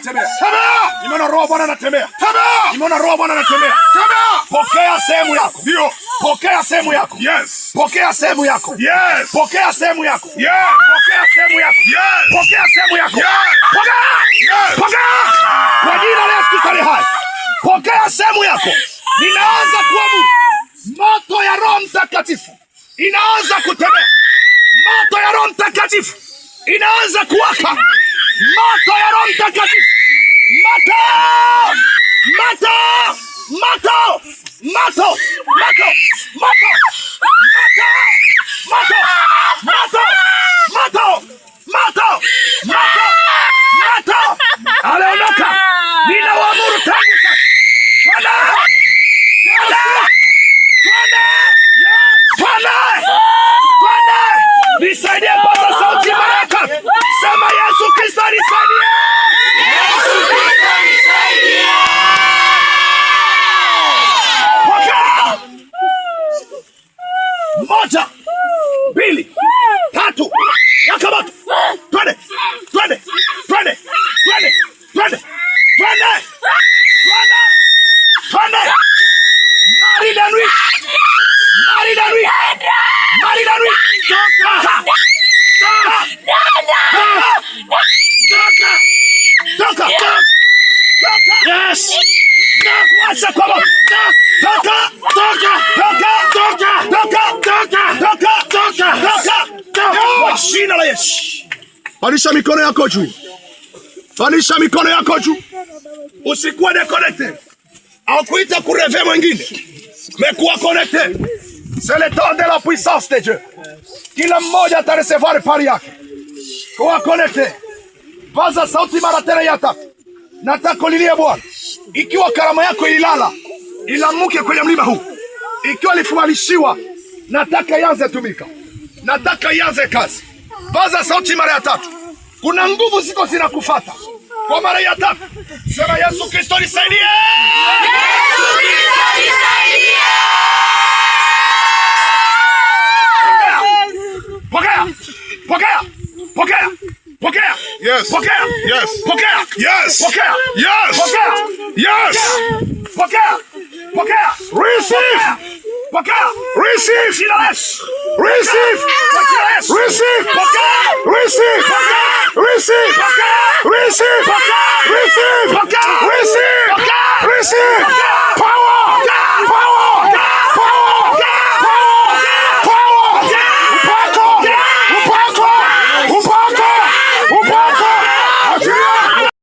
Tembea. Nimeona roho Bwana anatembea. Nimeona roho Bwana anatembea. Pokea sehemu yako. Ndio. Pokea sehemu yako. Yes. Pokea sehemu yako. Yes. Pokea sehemu yako. Yes. Pokea sehemu yako. Yes. Pokea sehemu yako. Yes. Pokea. Yes. Pokea. Kwa jina la Yesu Kristo hai. Pokea sehemu yako. Ninaanza kuamu. Moto ya Roho Mtakatifu inaanza kutembea. Moto ya Roho Mtakatifu inaanza kuwaka. Moto ya Roho Mtakatifu. Moto! Moto! Moto! Moto! Moto! Moto! Moto! Moto! Moto! Moto! Moto! Moto! Aleondoka. Ninawaamuru tangu sasa. Bwana! Bwana! Bwana! Bwana! Bwana! Nisaidie paza sauti baraka. Sema Yesu Kristo nisaidie. Yesu Kristo nisaidie. Pokea. Moja, mbili, tatu. Yakamata. Twende. Twende. Twende. Twende. Twende. Twende. Twende. Twende. Mari la nuit. Mari la nuit. Mari la nuit. Toka. Toka. Toka. Toka. Toka. Yes. Wacha kwa moto. Toka. Toka. Toka. Toka. Toka. Toka. Toka. Toka. Toka. Kwa jina la Yesu. Panisha mikono yako juu. Panisha mikono yako juu. Usikuwa déconnecté. Au kuita kureve mwingine. Mais kuwa connecté. C'est le temps de la puissance de Dieu. Kila mmoja atarecevoir pari yake. Kuwa connecté. Paza sauti mara tena ya tatu. Nataka ulilie Bwana. Ikiwa karama yako ililala, ilamuke kwenye mlima huu. Ikiwa ilifualishiwa, nataka ianze tumika. Nataka ianze kazi. Paza sauti mara ya tatu. Kuna nguvu ziko zinakufuata. Kwa mara ya tatu. Sema Yesu Kristo nisaidie. Yesu Kristo nisaidie. Pokea. Pokea. Pokea. Pokea. Yes. Pokea. Yes. Pokea. Yes. Pokea. Yes. Pokea. Yes. Pokea. Pokea. Receive. Pokea. Receive. Jina la Yesu. Receive. Receive. Pokea. Receive. Receive. Pokea. Receive. Pokea. Receive. Pokea. Receive. Pokea. Receive. Pokea.